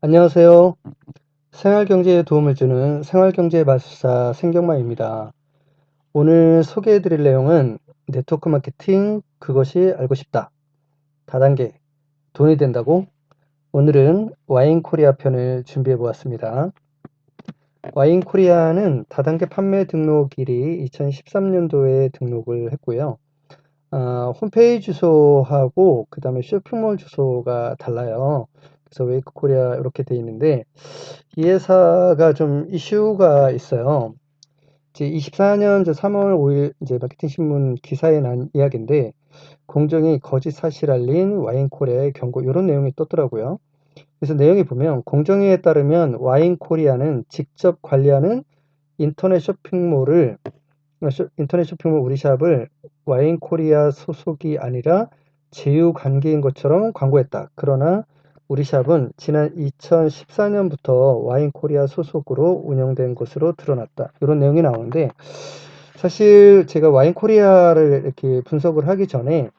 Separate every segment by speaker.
Speaker 1: 안녕하세요. 생활경제에 도움을 주는 생활경제 마술사 생경마입니다. 오늘 소개해 드릴 내용은 네트워크 마케팅 그것이 알고 싶다. 다단계 돈이 된다고? 오늘은 와인코리아 편을 준비해 보았습니다. 와인코리아는 다단계 판매 등록일이 2013년도에 등록을 했고요. 홈페이지 주소하고 그 다음에 쇼핑몰 주소가 달라요. 그래서 웨이크 코리아 이렇게 돼 있는데 이 회사가 좀 이슈가 있어요. 이제 24년 3월 5일 이제 마케팅 신문 기사에 난 이야기인데 공정이 거짓 사실 알린 와인 코리아의 경고 이런 내용이 떴더라고요. 그래서 내용이 보면 공정위에 따르면 와인 코리아는 직접 관리하는 인터넷 쇼핑몰을 인터넷 쇼핑몰 우리샵을 와인 코리아 소속이 아니라 제휴 관계인 것처럼 광고했다. 그러나 우리샵은 지난 2014년부터 와인 코리아 소속으로 운영된 것으로 드러났다. 이런 내용이 나오는데 사실 제가 와인 코리아를 이렇게 분석을 하기 전에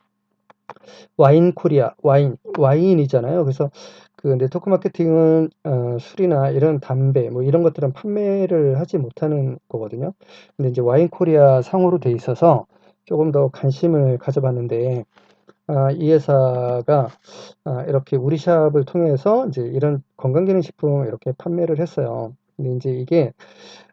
Speaker 1: 와인 코리아, 와인이잖아요. 그래서 그 네트워크 마케팅은 술이나 이런 담배 뭐 이런 것들은 판매를 하지 못하는 거거든요. 근데 이제 와인 코리아 상호로 돼 있어서 조금 더 관심을 가져봤는데 이 회사가 이렇게 우리 샵을 통해서 이제 이런 건강기능식품 이렇게 판매를 했어요. 근데 이제 이게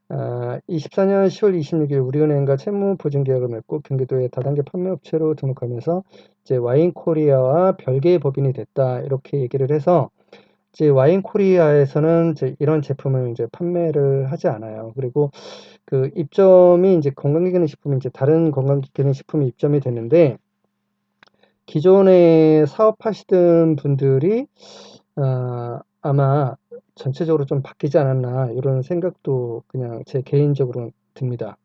Speaker 1: 24년 10월 26일 우리은행과 채무보증계약을 맺고 경기도의 다단계 판매업체로 등록하면서 이제 와인코리아와 별개의 법인이 됐다 이렇게 얘기를 해서 이제 와인코리아에서는 이제 이런 제품을 이제 판매를 하지 않아요. 그리고 그 입점이 이제 건강기능식품이 이제 다른 건강기능식품이 입점이 됐는데 기존에 사업하시던 분들이 아마 전체적으로 좀 바뀌지 않았나 이런 생각도 그냥 제 개인적으로 듭니다.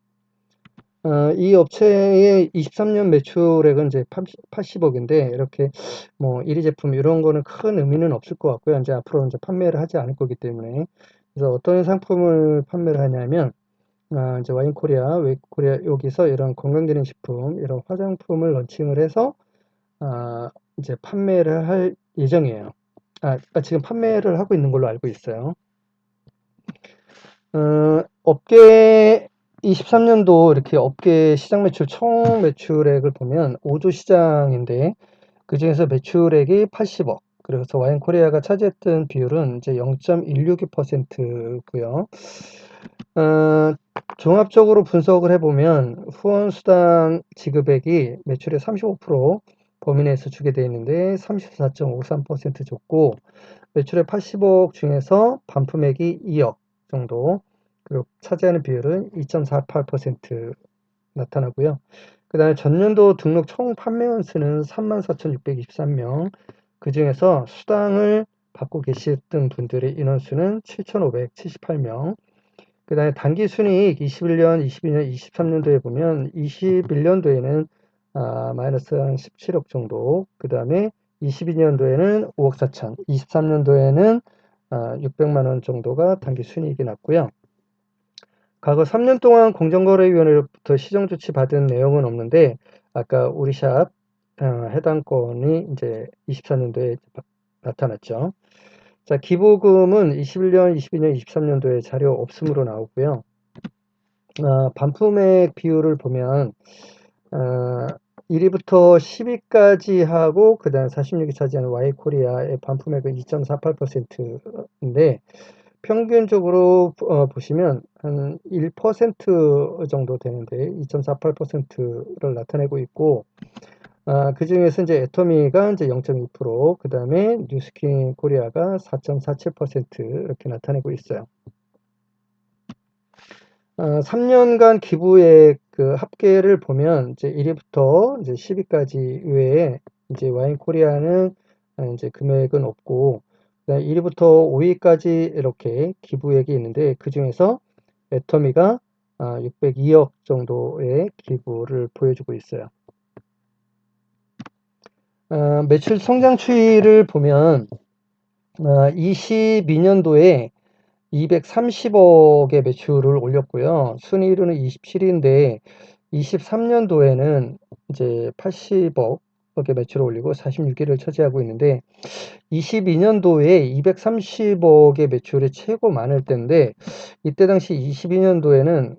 Speaker 1: 이 업체의 23년 매출액은 이제 80억인데 이렇게 뭐 1위 제품 이런 거는 큰 의미는 없을 것 같고요. 이제 앞으로 이제 판매를 하지 않을 거기 때문에 그래서 어떤 상품을 판매를 하냐면 이제 와인 코리아, 웨이크 코리아 여기서 이런 건강기능식품 이런 화장품을 런칭을 해서 이제 판매를 할 예정이에요. 지금 판매를 하고 있는 걸로 알고 있어요. 업계 23년도 이렇게 업계 시장 매출 총 매출액을 보면 5조 시장인데 그중에서 매출액이 80억. 그래서 와인 코리아가 차지했던 비율은 이제 0.162%고요. 종합적으로 분석을 해보면 후원 수당 지급액이 매출의 35% 범위 내에서 주게 되어 있는데 34.53% 줬고 매출의 80억 중에서 반품액이 2억 정도 그리고 차지하는 비율은 2.48% 나타나고요. 그 다음에 전년도 등록 총 판매원 수는 34,623명 그 중에서 수당을 받고 계셨던 분들의 인원수는 7,578명 그 다음에 단기 순이익 21년, 22년, 23년도에 보면 21년도에는 마이너스 한 17억 정도 그 다음에 22년도에는 5억 4천 23년도에는 600만 원 정도가 단기 순이익이 났고요. 과거 3년 동안 공정거래위원회로부터 시정조치 받은 내용은 없는데 아까 우리 샵 해당 건이 이제 24년도에 나타났죠. 자, 기부금은 21년, 22년, 23년도에 자료 없음으로 나오고요. 반품액 비율을 보면 1위부터 10위까지 하고 그 다음 46위 차지하는 와이코리아의 반품액은 2.48%인데 평균적으로 보시면 한 1% 정도 되는데 2.48%를 나타내고 있고 그 중에서 이제 애터미가 이제 0.2%, 그 다음에 뉴스킨 코리아가 4.47% 이렇게 나타내고 있어요. 3년간 기부의 그 합계를 보면 이제 1위부터 이제 10위까지 외에 이제 와인 코리아는 이제 금액은 없고 1위부터 5위까지 이렇게 기부액이 있는데 그 중에서 애터미가 602억 정도의 기부를 보여주고 있어요. 매출 성장 추이를 보면 22년도에 230억의 매출을 올렸고요. 순이익은 27인데 23년도에는 이제 80억, 230억의 매출을 올리고 46위를 차지하고 있는데 22년도에 230억의 매출이 최고 많을 때인데 이때 당시 22년도에는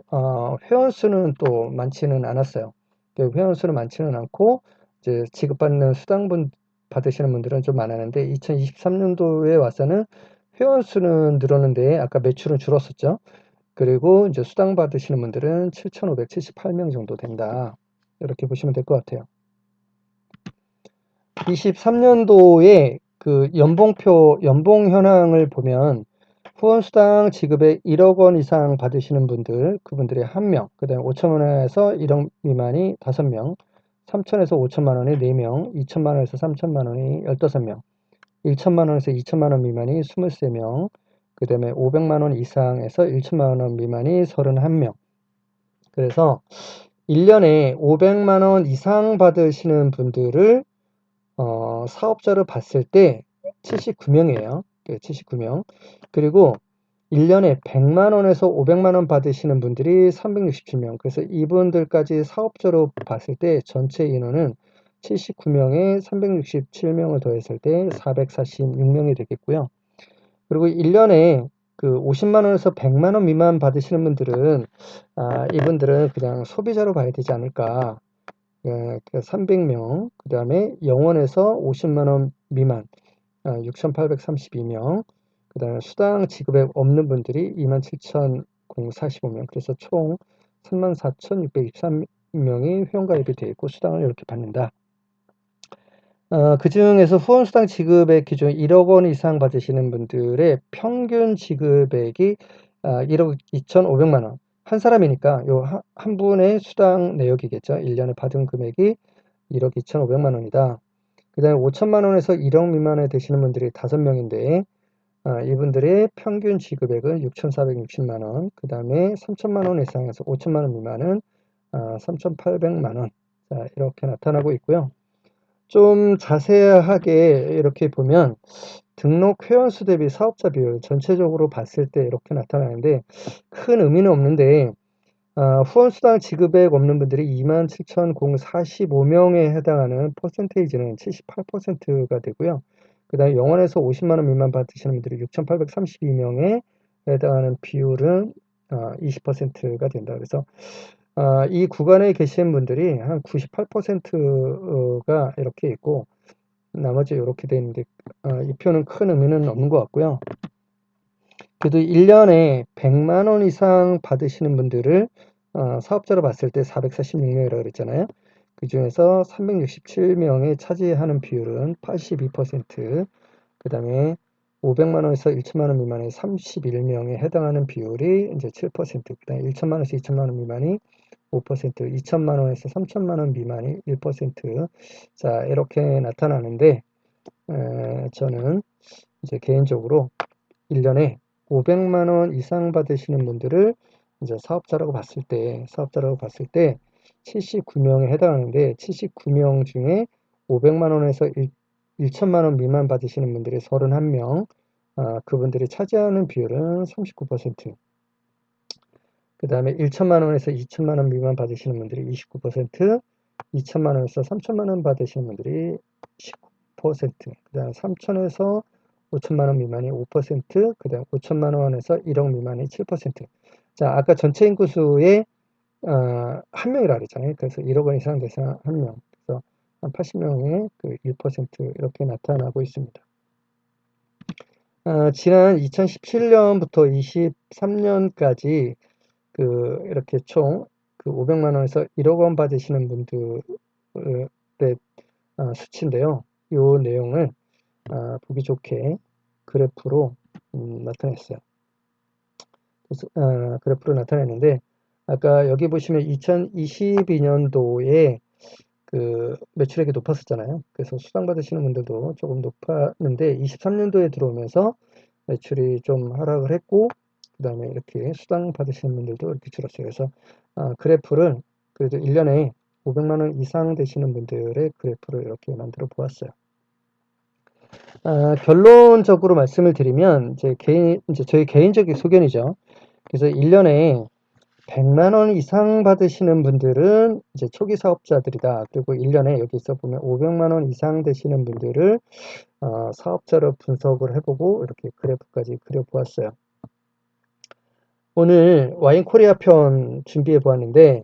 Speaker 1: 회원 수는 또 많지는 않았어요. 회원 수는 많지는 않고 이제 지급받는 수당분 받으시는 분들은 좀 많았는데 2023년도에 와서는 회원 수는 늘었는데 아까 매출은 줄었었죠. 그리고 이제 수당 받으시는 분들은 7,578명 정도 된다. 이렇게 보시면 될 것 같아요. 23년도에 그 연봉 현황을 보면 후원수당 지급에 1억 원 이상 받으시는 분들, 그분들이 1명, 그 다음에 5천 원에서 1억 미만이 5명, 3천에서 5천만 원이 4명, 2천만 원에서 3천만 원이 15명, 1천만 원에서 2천만 원 미만이 23명, 그 다음에 500만 원 이상에서 1천만 원 미만이 31명. 그래서 1년에 500만 원 이상 받으시는 분들을 사업자를 봤을 때 79명이에요. 79명. 그리고 1년에 100만 원에서 500만 원 받으시는 분들이 367명. 그래서 이분들까지 사업자로 봤을 때 전체 인원은 79명에 367명을 더했을 때 446명이 되겠고요. 그리고 1년에 그 50만 원에서 100만 원 미만 받으시는 분들은 이분들은 그냥 소비자로 봐야 되지 않을까. 300명, 그 다음에 영원에서 50만 원 미만 6,832명, 그 다음에 수당 지급액 없는 분들이 27,045명, 그래서 총 34,623명이 회원가입이 되어 있고 수당을 이렇게 받는다. 그 중에서 후원수당 지급액 기준 1억 원 이상 받으시는 분들의 평균 지급액이 1억 2,500만 원. 한 사람이니까 한 분의 수당 내역이겠죠. 1년에 받은 금액이 1억 2,500만 원이다. 그 다음에 5천만 원에서 1억 미만에 되시는 분들이 5명인데 이분들의 평균 지급액은 6,460만 원. 그 다음에 3천만 원 이상에서 5천만 원 미만은 3,800만 원. 자, 이렇게 나타나고 있고요. 좀 자세하게 이렇게 보면 등록 회원수 대비 사업자 비율 전체적으로 봤을 때 이렇게 나타나는데 큰 의미는 없는데 후원수당 지급액 없는 분들이 27,045명에 해당하는 퍼센테이지는 78%가 되고요. 그 다음에 영원에서 50만 원 미만 받으시는 분들이 6,832명에 해당하는 비율은 20%가 된다. 그래서 이 구간에 계신 분들이 한 98%가 이렇게 있고 나머지 이렇게 되어 있는데 이 표는 큰 의미는 없는 것 같고요. 그래도 1년에 100만 원 이상 받으시는 분들을 사업자로 봤을 때 446명이라고 그랬잖아요. 그 중에서 367명이 차지하는 비율은 82%, 그 다음에 500만 원에서 1천만 원 미만의 31명에 해당하는 비율이 이제 7%, 그 다음에 1천만 원에서 2천만 원 미만이 5%, 2천만 원에서 3천만 원 미만이 1%. 자, 이렇게 나타나는데 저는 이제 개인적으로 1년에 500만 원 이상 받으시는 분들을 이제 사업자라고 봤을 때 79명에 해당하는데 79명 중에 500만 원에서 1천만 원 미만 받으시는 분들이 31명, 그분들이 차지하는 비율은 39%. 그 다음에 1천만 원에서 2천만 원 미만 받으시는 분들이 29%, 2천만 원에서 3천만 원 받으시는 분들이 19%, 그 다음에 3천에서 5천만 원 미만이 5%, 그 다음 5천만 원에서 1억 미만이 7%. 자, 아까 전체 인구수의 한 명이라 그랬잖아요. 그래서 1억 원 이상 돼서 한 명. 그래서 한 80명의 그 1% 이렇게 나타나고 있습니다. 지난 2017년부터 23년까지 이렇게 총 그 500만 원에서 1억 원 받으시는 분들의 수치인데요. 이 내용을 보기 좋게 그래프로 나타냈어요. 그래서, 그래프로 나타냈는데 아까 여기 보시면 2022년도에 그 매출액이 높았었잖아요. 그래서 수당 받으시는 분들도 조금 높았는데 23년도에 들어오면서 매출이 좀 하락을 했고 그 다음에 이렇게 수당 받으시는 분들도 이렇게 줄었어요. 그래서 그래프를 그래도 1년에 500만 원 이상 되시는 분들의 그래프를 이렇게 만들어 보았어요. 결론적으로 말씀을 드리면 이제 저희 개인적인 소견이죠. 그래서 1년에 100만 원 이상 받으시는 분들은 이제 초기 사업자들이다. 그리고 1년에 여기서 보면 500만 원 이상 되시는 분들을 사업자로 분석을 해보고 이렇게 그래프까지 그려보았어요. 오늘 와인 코리아 편 준비해 보았는데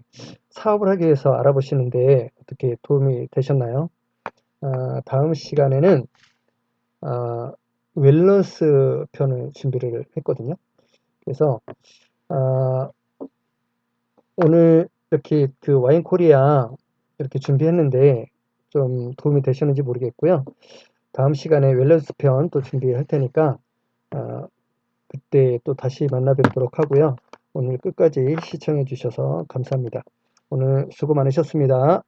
Speaker 1: 사업을 하기 위해서 알아보시는데 어떻게 도움이 되셨나요? 다음 시간에는 웰너스 편을 준비를 했거든요. 그래서 오늘 이렇게 그 와인 코리아 이렇게 준비했는데 좀 도움이 되셨는지 모르겠고요. 다음 시간에 웰너스 편 또 준비할 테니까 그때 또 다시 만나 뵙도록 하고요. 오늘 끝까지 시청해 주셔서 감사합니다. 오늘 수고 많으셨습니다.